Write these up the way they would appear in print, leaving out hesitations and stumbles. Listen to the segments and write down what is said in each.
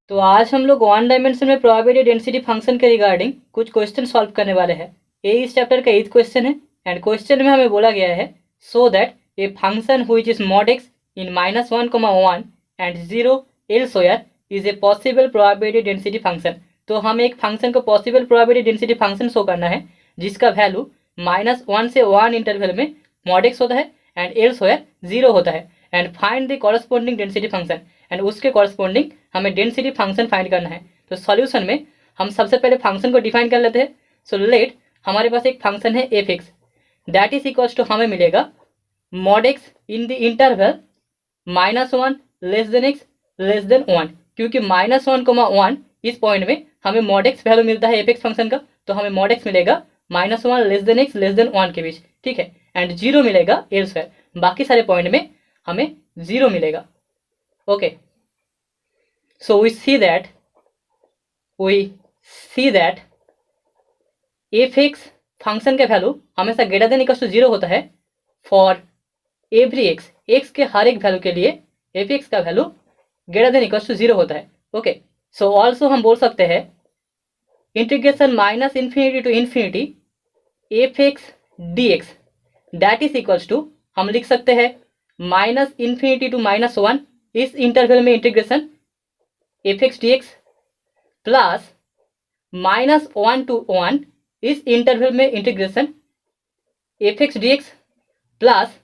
तो आज हम लोग वन डायमेंशन में प्रोबेबिलिटी डेंसिटी फंक्शन के रिगार्डिंग कुछ क्वेश्चन सॉल्व करने वाले हैं। ये इस चैप्टर का 8th क्वेश्चन है एंड क्वेश्चन में हमें बोला गया है so that a function which is mod X in -1, 1 and 0 elsewhere is a possible probability density function. तो हमें एक फंक्शन को possible probability density function show करना है जिसका वैल्यू -1 से 1 इंटरवल में मॉड एक्स होता है एंड एल्सवेयर 0 होता है and find the corresponding density function and उसके कॉरस्पॉन्डिंग हमें डेंसिटी फंक्शन फाइंड करना है। तो सॉल्यूशन में हम सबसे पहले फंक्शन को डिफाइन कर लेते हैं। सो लेट हमारे पास एक फंक्शन है F X that is equals to हमें मिलेगा mod X in the interval -1 less than x less than 1, क्योंकि -1, 1 इस पॉइंट में हमें मॉड एक्स वैल्यू मिलता है एफ एक्स फंक्शन का, तो हमें मॉड एक्स मिलेगा -1 less than x less than 1 के बीच, ठीक है, एंड 0 मिलेगा एल्सवेयर, बाकी सारे पॉइंट में हमें 0 मिलेगा। Okay, so we see that F x function का वैल्यू हमेशा ग्रेटर देन इक्वल टू 0 होता है फॉर एवरी एक्स, एक्स के हर एक वैल्यू के लिए एफ एक्स का value greater than equal to 0 होता है। ओके, सो ऑल्सो हम बोल सकते हैं integration -∞ to ∞ F x D x that is equals to हम लिख सकते हैं -∞ to -1 इस इंटरवल में integration F x D x plus -1 to 1 इस इंटरवल में integration F x D x plus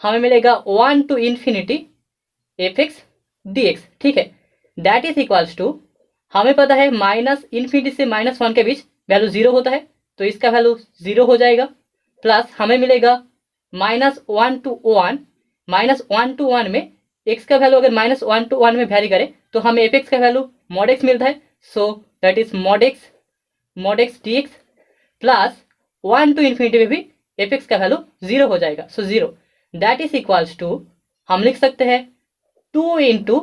हमें मिलेगा 1 to ∞ F x D X, ठीक है, दैट इज इक्वल्स टू हमें पता है -∞ से -1 के बीच वैल्यू 0 होता है, तो इसका वैल्यू 0 हो जाएगा, प्लस हमें मिलेगा -1 to 1 में एक्स का वैल्यू अगर -1 to 1 में वैरी करे तो हमें एफ एक्स का वैल्यू मॉड एक्स मिलता है, सो that is mod X D x plus 1 to ∞ में भी एफ एक्स का वैल्यू 0 हो जाएगा, सो 0 दैट इज इक्वल्स टू हम लिख सकते हैं 2 ×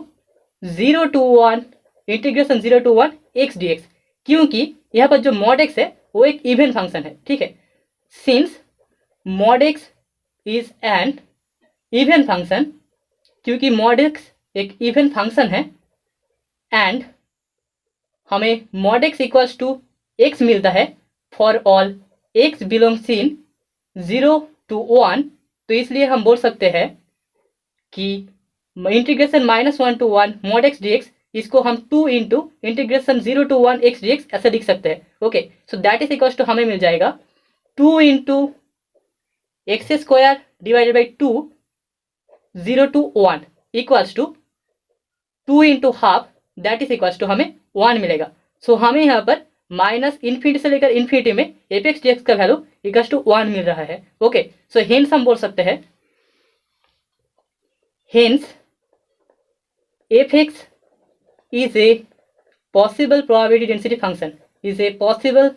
0 to 1 integration 0 to 1 X D X, क्योंकि यहाँ पर जो मॉड एक्स है वो एक इवन फंक्शन है, ठीक है, since mod X is an even function, क्योंकि मॉड एक्स एक इवन फंक्शन है एंड हमें mod X equals to X मिलता है for all X belongs in 0 to 1, तो इसलिए हम बोल सकते हैं कि integration -1 to 1 mod X D X इसको हम 2 × integration 0 to 1 X D X ऐसे लिख सकते हैं। Okay, so that is equals to हमें मिल जाएगा 2 × x² divided by 2 0 to 1 equals to 2 × half that is equals to हमें 1 मिलेगा। सो हमें यहाँ पर -∞ से लेकर ∞ में एफ एक्स डी एक्स का वैल्यू इक्वल्स टू 1 मिल रहा है। ओके, सो हेंस हम बोल सकते हैं hence F x is a possible probability density function is a possible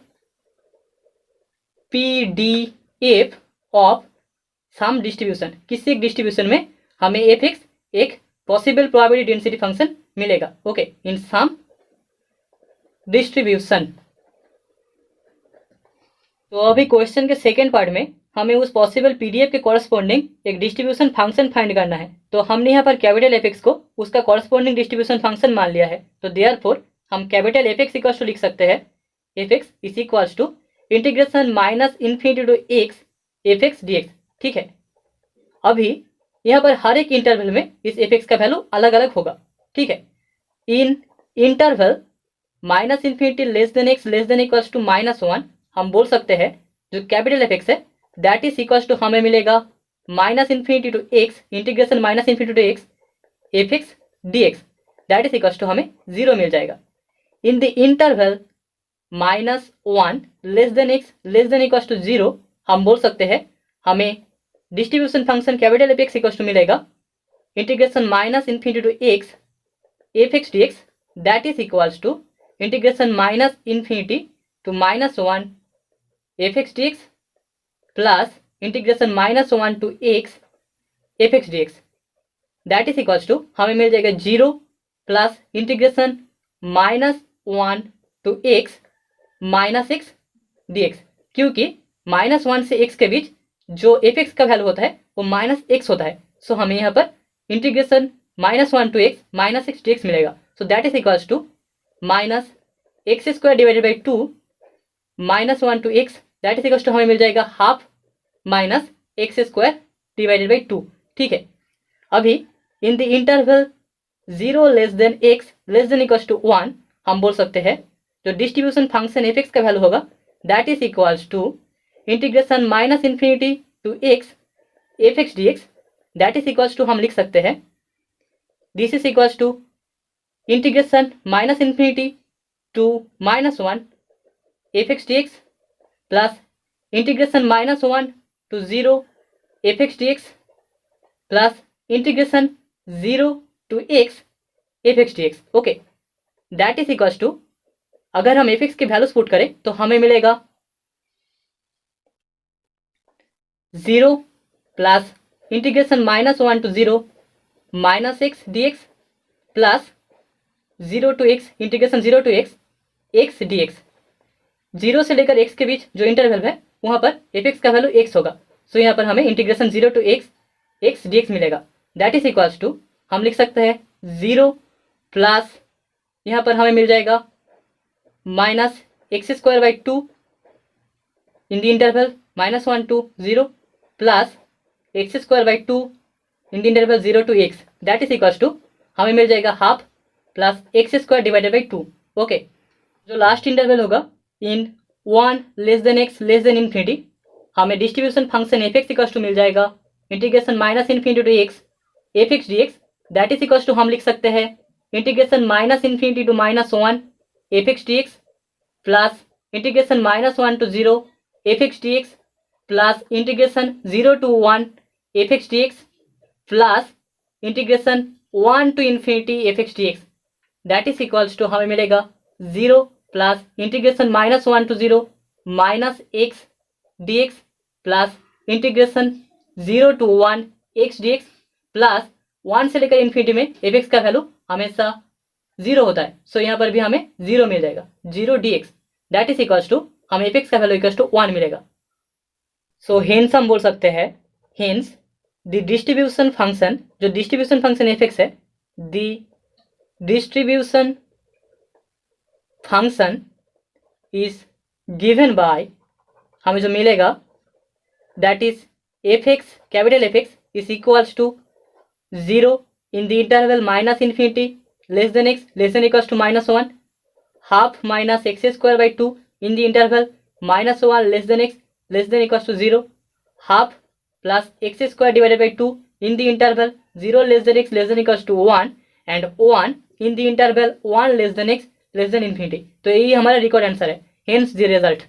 PDF of some distribution, किसी एक डिस्ट्रीब्यूशन में हमें एफ एक्स एक पॉसिबल प्रोबेबिलिटी डेंसिटी फंक्शन मिलेगा। Okay, in some distribution. तो अभी क्वेश्चन के सेकेंड पार्ट में हमें उस पॉसिबल PDF के कॉरस्पॉन्डिंग एक डिस्ट्रीब्यूशन फंक्शन फाइंड करना है, तो हमने यहाँ पर कैपिटल एफ एक्स को उसका कॉरस्पॉन्डिंग डिस्ट्रीब्यूशन फंक्शन मान लिया है, तो देयरफॉर हम capital F X equals to लिख सकते हैं F x is equals to integration -∞ to x F x D X, ठीक है। अभी यहाँ पर हर एक इंटरवल में इस एफ एक्स का वैल्यू अलग अलग होगा, ठीक है। In interval -∞ less than x less than equals to -1 हम बोल सकते हैं जो कैपिटल एफ एक्स है दैट इज इक्वल्स टू हमें मिलेगा -∞ to x integration -∞ to x F x D x that is equals to हमें 0 मिल जाएगा। In the interval -1 less than x less than equals to 0 हम बोल सकते हैं हमें distribution function capital F X equals to मिलेगा integration -∞ to x F x D x that is equals to integration -∞ to -1 F x D x plus integration -1 to x F x D x that is equals to हमें मिल जाएगा 0 plus integration -1 to x D X, क्योंकि -1 से x के बीच जो F x का value होता है वो -x होता है, सो हमें यहाँ पर integration -1 to x -x dx मिलेगा। So that is equals to minus x square divided by 2 minus 1 to x, that is equals to हमें मिल जाएगा half minus x square divided by 2। ठीक है, अभी in the interval 0 less than x less than equals to 1 हम बोल सकते हैं जो डिस्ट्रीब्यूशन फंक्शन एफ एक्स का वैल्यू होगा that is equals to integration minus infinity to x F x D x, that is equals to हम लिख सकते हैं this is equals to integration minus infinity to minus 1 F x D x plus integration minus 1 to 0 f x D x plus integration 0 to x F x D x. Okay, that is equals to अगर हम f x की values put करें तो हमें मिलेगा 0 plus integration minus 1 to 0 minus x D x plus 0 to x integration 0 to x x D x. 0 से लेकर x के बीच जो इंटरवल है वहाँ पर एफ एक्स का वैल्यू x होगा, सो यहाँ पर हमें integration 0 to x x D x मिलेगा। दैट इज इक्वल्स टू हम लिख सकते हैं 0 प्लस यहाँ पर हमें मिल जाएगा minus x square by 2 in the interval minus 1 to 0 plus x square by 2 in the interval 0 to x, that is equals to हमें मिल जाएगा half plus x square divided by 2। Okay, जो लास्ट इंटरवल होगा in 1 less than x less than infinity हमें distribution function F X equals to मिल जाएगा integration minus infinity to x F x D x, that is equals to हम लिख सकते हैं integration minus infinity to minus 1 F x D x plus integration minus 1 to 0 f x D x plus integration 0 to 1 F x D x plus integration 1 to infinity f x D x, that is equals to हमें मिलेगा 0 plus integration minus 1 to 0 minus x D x plus integration 0 to 1 X D x plus 1 से लेकर infinity में F x का value हमेशा 0 होता है, सो यहाँ पर भी हमें 0 मिल जाएगा 0 d x, that is equals to हमें एफ एक्स का वैल्यू इक्वल्स टू 1 मिलेगा। सो हेंस हम बोल सकते हैं हेंस द डिस्ट्रीब्यूशन फंक्शन जो डिस्ट्रीब्यूशन फंक्शन एफ एक्स है the distribution function is given by हमें जो मिलेगा that is f x capital F x is equals to 0 in the interval minus infinity less than x less than equals to minus 1 half minus x square by 2 in the interval minus 1 less than x less than equals to 0 half plus x square divided by 2 in the interval 0 less than x less than equals to 1 and 1 in the interval 1 less than x less than infinity. तो यही हमारा record answer है, hence the result.